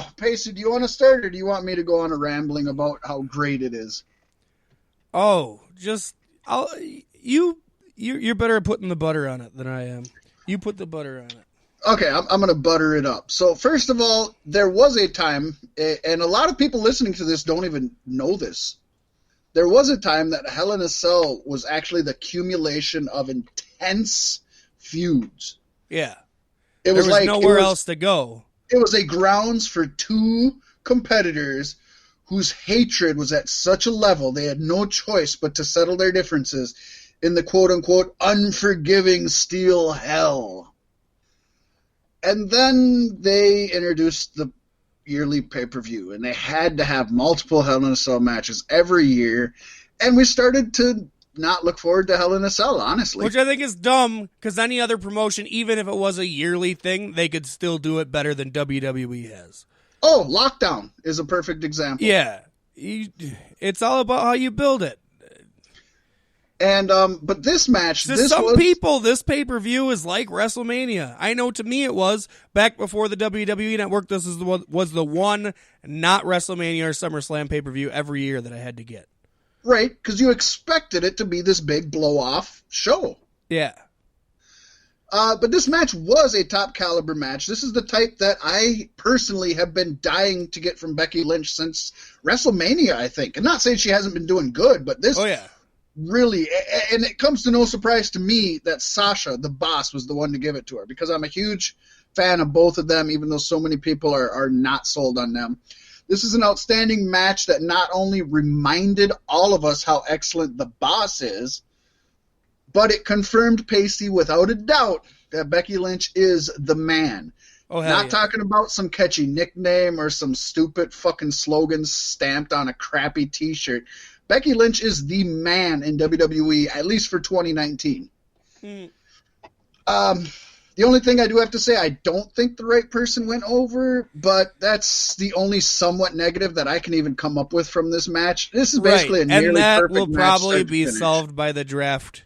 Oh, Paystee, do you want to start, or do you want me to go on a rambling about how great it is? Oh, just I'll you're better at putting the butter on it than I am. You put the butter on it. Okay, I'm going to butter it up. So, first of all, there was a time, and a lot of people listening to this don't even know this. There was a time that Hell in a Cell was actually the accumulation of intense feuds. Yeah. It There was was like nowhere else to go. it was a grounds for two competitors whose hatred was at such a level they had no choice but to settle their differences in the quote-unquote unforgiving steel hell. And then they introduced the yearly pay-per-view, and they had to have multiple Hell in a Cell matches every year, and we started to not look forward to Hell in a Cell, honestly. Which I think is dumb, because any other promotion, even if it was a yearly thing, they could still do it better than WWE has. Oh, Lockdown is a perfect example. Yeah. It's all about how you build it. And but this match, To some people, this pay-per-view is like WrestleMania. I know to me it was. Back before the WWE Network, this was the one not WrestleMania or SummerSlam pay-per-view every year that I had to get. Right, because you expected it to be this big blow-off show. Yeah. But this match was a top-caliber match. This is the type that I personally have been dying to get from Becky Lynch since WrestleMania, I think. I'm not saying she hasn't been doing good, but this really, and it comes to no surprise to me that Sasha, the boss, was the one to give it to her, because I'm a huge fan of both of them, even though so many people are not sold on them. This is an outstanding match that not only reminded all of us how excellent the boss is, but it confirmed Paystee without a doubt that Becky Lynch is the man. Not talking about some catchy nickname or some stupid fucking slogans stamped on a crappy t-shirt. Becky Lynch is the man in WWE, at least for 2019. The only thing I do have to say, I don't think the right person went over, but that's the only somewhat negative that I can even come up with from this match. This is basically a nearly perfect match. And that will probably be solved by the draft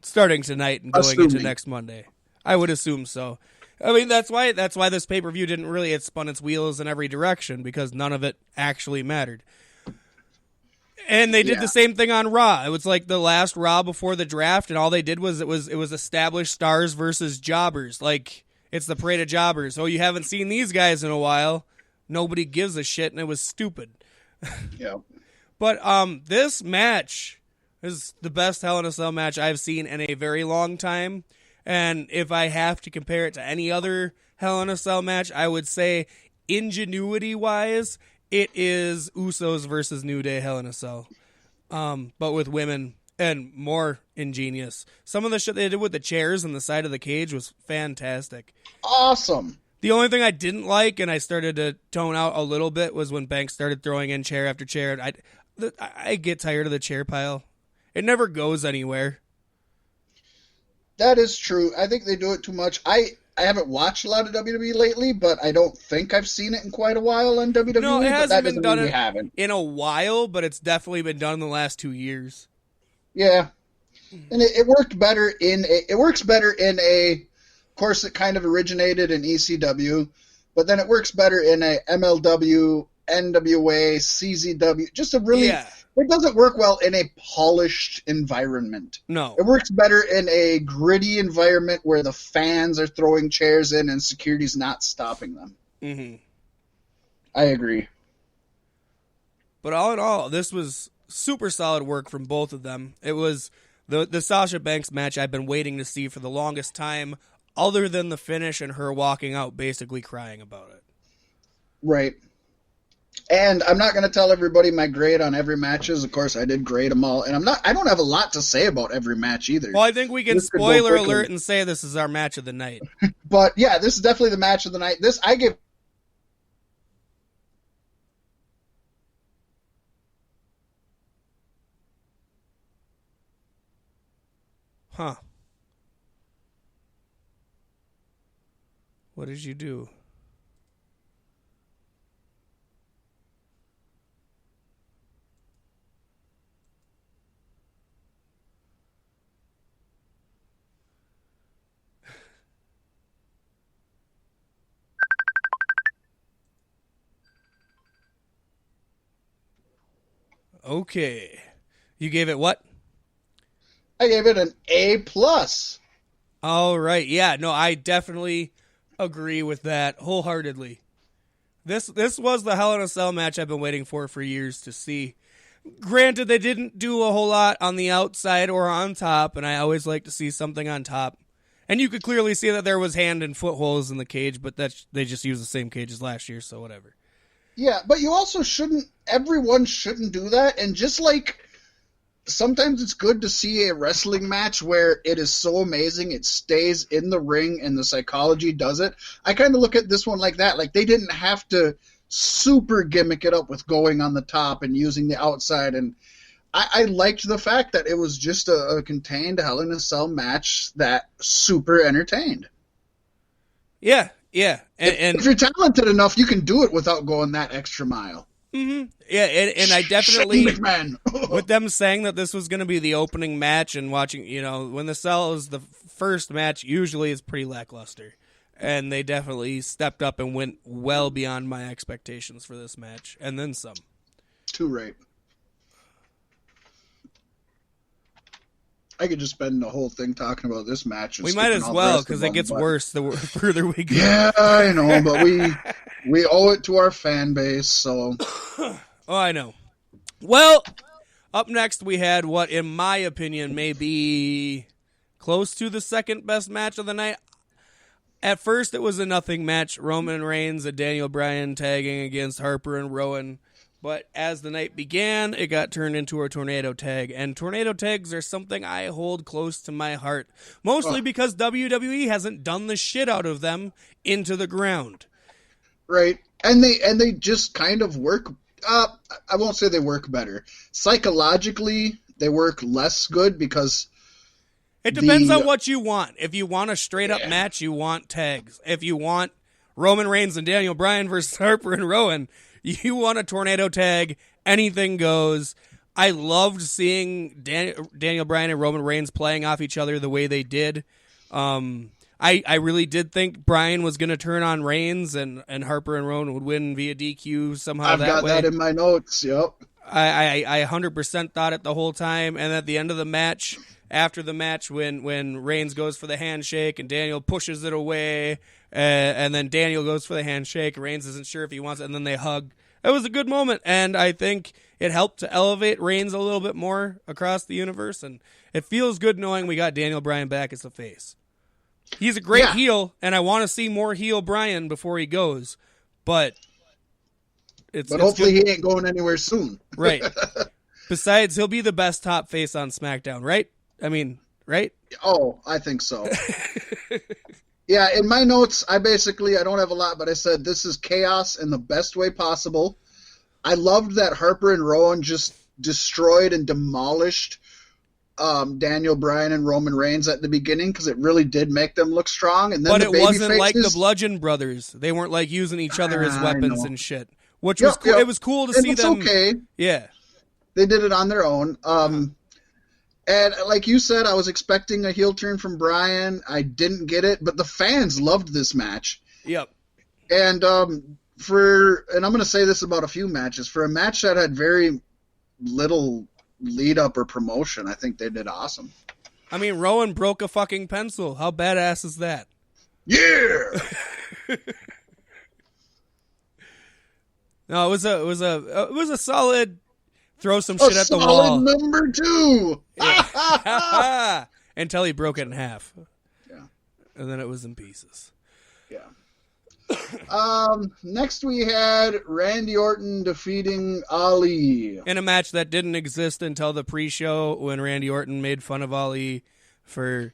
starting tonight and going into next Monday. I would assume so. I mean, that's why this pay-per-view didn't really, it spun its wheels in every direction, because none of it actually mattered. And they did the same thing on Raw. It was like the last Raw before the draft, and all they did was it was established stars versus jobbers. Like, it's the parade of jobbers. Oh, you haven't seen these guys in a while. Nobody gives a shit, and it was stupid. Yeah. But this match is the best Hell in a Cell match I've seen in a very long time. And if I have to compare it to any other Hell in a Cell match, I would say ingenuity-wise, it is Usos versus New Day Hell in a Cell, but with women and more ingenious. Some of the shit they did with the chairs and the side of the cage was fantastic. Awesome. The only thing I didn't like, and I started to tone out a little bit, was when Banks started throwing in chair after chair. I get tired of the chair pile. It never goes anywhere. That is true. I think they do it too much. I haven't watched a lot of WWE lately, but I don't think I've seen it in quite a while on WWE. No, it hasn't been done in a while, but it's definitely been done in the last 2 years. Yeah, and it worked better it works better in a, of course, it kind of originated in ECW, but then it works better in a MLW, NWA, CZW, just a really. Yeah. It doesn't work well in a polished environment. No. It works better in a gritty environment where the fans are throwing chairs in and security's not stopping them. Mm-hmm. I agree. But all in all, this was super solid work from both of them. It was the Sasha Banks match I've been waiting to see for the longest time, other than the finish and her walking out basically crying about it. Right. And I'm not going to tell everybody my grade on every matches. Of course, I did grade them all, and I don't have a lot to say about every match either. Well, I think we can spoiler alert and say this is our match of the night. But yeah, this is definitely the match of the night. This I give. Huh. What did you do? Okay. You gave it what? I gave it an A+. All right. Yeah, no, I definitely agree with that wholeheartedly. This was the Hell in a Cell match I've been waiting for years to see. Granted, they didn't do a whole lot on the outside or on top, and I always like to see something on top. And you could clearly see that there was hand and foot holes in the cage, but they just used the same cage as last year, so whatever. Yeah, but you also everyone shouldn't do that, and just like sometimes it's good to see a wrestling match where it is so amazing it stays in the ring and the psychology does it. I kind of look at this one like that. Like, they didn't have to super gimmick it up with going on the top and using the outside. And I liked the fact that it was just a contained Hell in a Cell match that super entertained. Yeah. And if you're talented enough, you can do it without going that extra mile. Mm-hmm. Yeah, and I definitely, with them saying that this was going to be the opening match and watching, when the Cell is the first match, usually is pretty lackluster. And they definitely stepped up and went well beyond my expectations for this match, and then some. Too right. I could just spend the whole thing talking about this match. We might as well, because it gets worse the further we go. Yeah, I know, but we owe it to our fan base, so. Oh, I know. Well, up next we had what, in my opinion, may be close to the second best match of the night. At first, it was a nothing match. Roman Reigns and Daniel Bryan tagging against Harper and Rowan. But as the night began, it got turned into a tornado tag. And tornado tags are something I hold close to my heart. Mostly because WWE hasn't done the shit out of them into the ground. Right. And they just kind of work. I won't say they work better. Psychologically, they work less good because... It depends on what you want. If you want a straight-up match, you want tags. If you want Roman Reigns and Daniel Bryan versus Harper and Rowan, you want a tornado tag. Anything goes. I loved seeing Daniel Bryan and Roman Reigns playing off each other the way they did. I really did think Bryan was going to turn on Reigns and Harper and Rowan would win via DQ somehow. I've got that in my notes, yep. I 100% thought it the whole time, and at the end of the match... After the match, when Reigns goes for the handshake and Daniel pushes it away, and then Daniel goes for the handshake, Reigns isn't sure if he wants it, and then they hug. It was a good moment, and I think it helped to elevate Reigns a little bit more across the universe, and it feels good knowing we got Daniel Bryan back as a face. He's a great heel, and I want to see more heel Bryan before he goes, but hopefully he ain't going anywhere soon. Right. Besides, he'll be the best top face on SmackDown, right? I mean, right? Oh, I think so. Yeah, in my notes, I don't have a lot, but I said this is chaos in the best way possible. I loved that Harper and Rowan just destroyed and demolished Daniel Bryan and Roman Reigns at the beginning because it really did make them look strong. And then but it wasn't like the Bludgeon Brothers. They weren't like using each other as weapons and shit, which was cool. It was cool to see them. Okay. Yeah. They did it on their own. And like you said, I was expecting a heel turn from Bryan. I didn't get it, but the fans loved this match. Yep. And I'm going to say this about a few matches. For a match that had very little lead up or promotion, I think they did awesome. I mean, Rowan broke a fucking pencil. How badass is that? Yeah. No, it was a solid. Throw some shit at the wall. Number 2. Yeah. Until he broke it in half. Yeah. And then it was in pieces. Yeah. Next we had Randy Orton defeating Ali. In a match that didn't exist until the pre-show when Randy Orton made fun of Ali for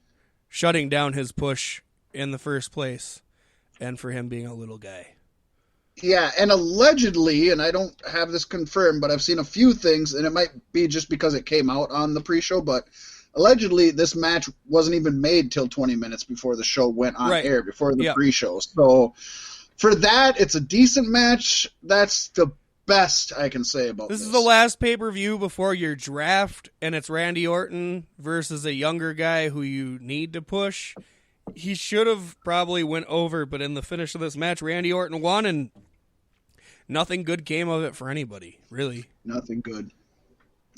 shutting down his push in the first place and for him being a little guy. Yeah, and allegedly, and I don't have this confirmed, but I've seen a few things, and it might be just because it came out on the pre-show, but allegedly this match wasn't even made till 20 minutes before the show went on air, before the pre-show. So for that, it's a decent match. That's the best I can say about this. This is the last pay-per-view before your draft, and it's Randy Orton versus a younger guy who you need to push. He should have probably went over, but in the finish of this match, Randy Orton won, and nothing good came of it for anybody, really. Nothing good.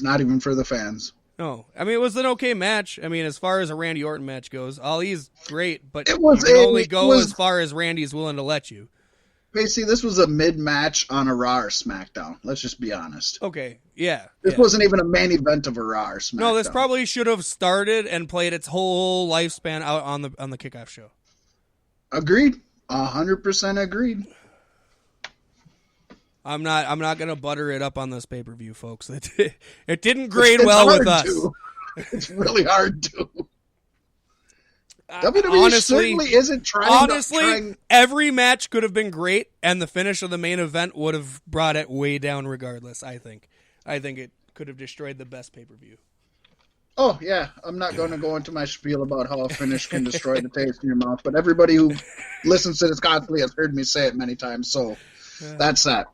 Not even for the fans. No, I mean, it was an okay match. I mean, as far as a Randy Orton match goes, Ali's great, but It was you can only go as far as Randy's willing to let you. Basically, this was a mid-match on a Raw or SmackDown. Let's just be honest. Okay, yeah. This wasn't even a main event of a Raw or SmackDown. No, this probably should have started and played its whole lifespan out on the kickoff show. Agreed. 100% agreed. I'm not gonna butter it up on this pay-per-view, folks. It didn't grade well with us. It's really hard to. WWE certainly isn't trying. Honestly, every match could have been great, and the finish of the main event would have brought it way down regardless, I think. I think it could have destroyed the best pay-per-view. Oh, yeah. I'm not going to go into my spiel about how a finish can destroy the taste in your mouth, but everybody who listens to this constantly has heard me say it many times, so that's that.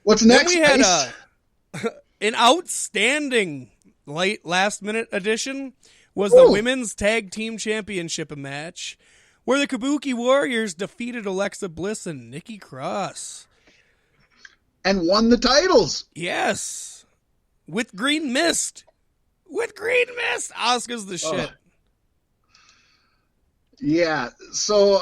What's next? Then we had an outstanding last-minute addition. Was the Women's Tag Team Championship match where the Kabuki Warriors defeated Alexa Bliss and Nikki Cross. And won the titles. Yes. With Green Mist. Asuka's the shit. Yeah, so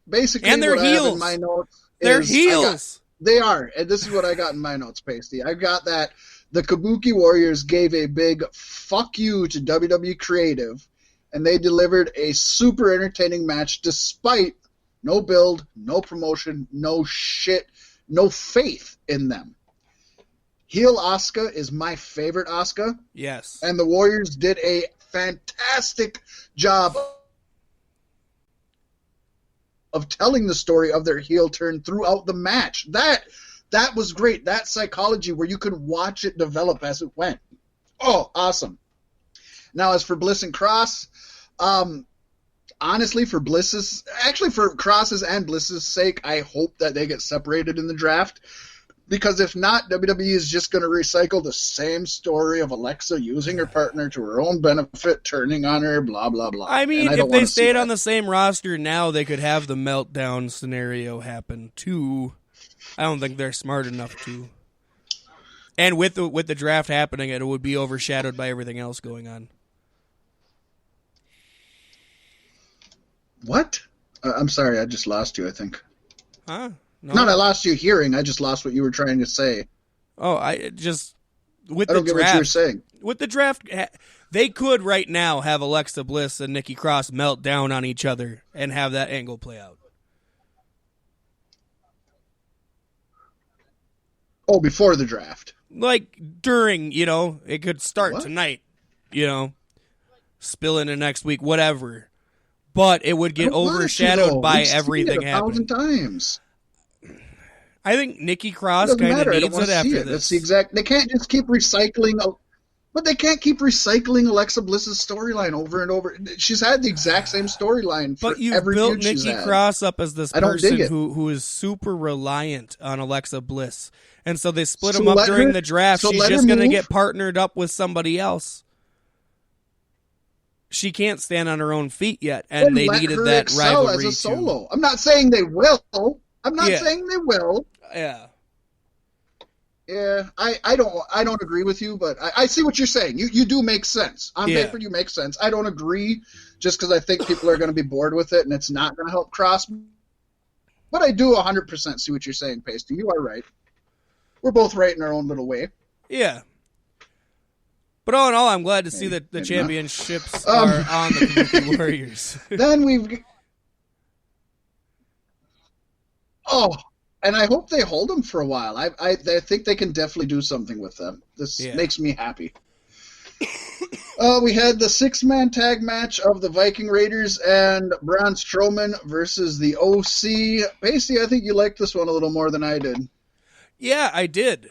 basically and they're what heels. I have in my notes they're heels. They are, and this is what I got in my notes, Paystee. I've got that the Kabuki Warriors gave a big fuck you to WWE Creative, and they delivered a super entertaining match despite no build, no promotion, no shit, no faith in them. Heel Asuka is my favorite Asuka. Yes. And the Warriors did a fantastic job of telling the story of their heel turn throughout the match. That was great. That psychology where you could watch it develop as it went. Oh, awesome. Now, as for Bliss and Cross, honestly, for Cross's and Bliss's sake, I hope that they get separated in the draft. Because if not, WWE is just going to recycle the same story of Alexa using her partner to her own benefit, turning on her, blah, blah, blah. I mean, if they stayed on the same roster now, they could have the meltdown scenario happen too. I don't think they're smart enough to. And with the draft happening, it would be overshadowed by everything else going on. What? I'm sorry, I just lost you, I think. Huh? No. Not I lost you hearing, I just lost what you were trying to say. Oh, I don't get what you're saying. With the draft, they could right now have Alexa Bliss and Nikki Cross melt down on each other and have that angle play out. Oh, before the draft. Like during, it could start tonight, spill into next week, whatever. But it would get overshadowed by everything happening. 1,000 times. I think Nikki Cross kind of needs it after this. That's the exact. They can't just keep recycling. But they can't keep recycling Alexa Bliss's storyline over and over. She's had the exact same storyline for every feud she's had. But you've built Nikki Cross up as this person who is super reliant on Alexa Bliss. And so they split him up during the draft. She's just going to get partnered up with somebody else. She can't stand on her own feet yet, and they needed that rivalry as a solo. I'm not saying they will. Saying they will. Yeah. Yeah, I don't agree with you, but I see what you're saying. You do make sense. On paper, you make sense. I don't agree just because I think people are going to be bored with it and it's not going to help Cross. But I do 100% see what you're saying, Paystee. You are right. We're both right in our own little way. Yeah. But all in all, I'm glad to see that the championships are on the Kabuki Warriors. Then we've... Oh... And I hope they hold them for a while. I think they can definitely do something with them. This makes me happy. We had the 6-man tag match of the Viking Raiders and Braun Strowman versus the OC. Paystee, I think you liked this one a little more than I did. Yeah, I did.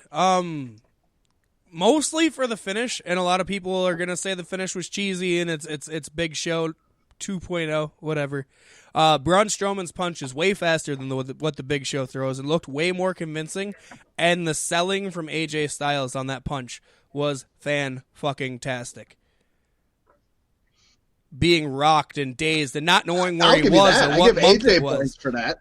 Mostly for the finish, and a lot of people are going to say the finish was cheesy and it's Big Show 2.0, whatever. Braun Strowman's punch is way faster than what the Big Show throws. It looked way more convincing, and the selling from AJ Styles on that punch was fan-fucking-tastic. Being rocked and dazed and not knowing where he was and what month it was. Points for that.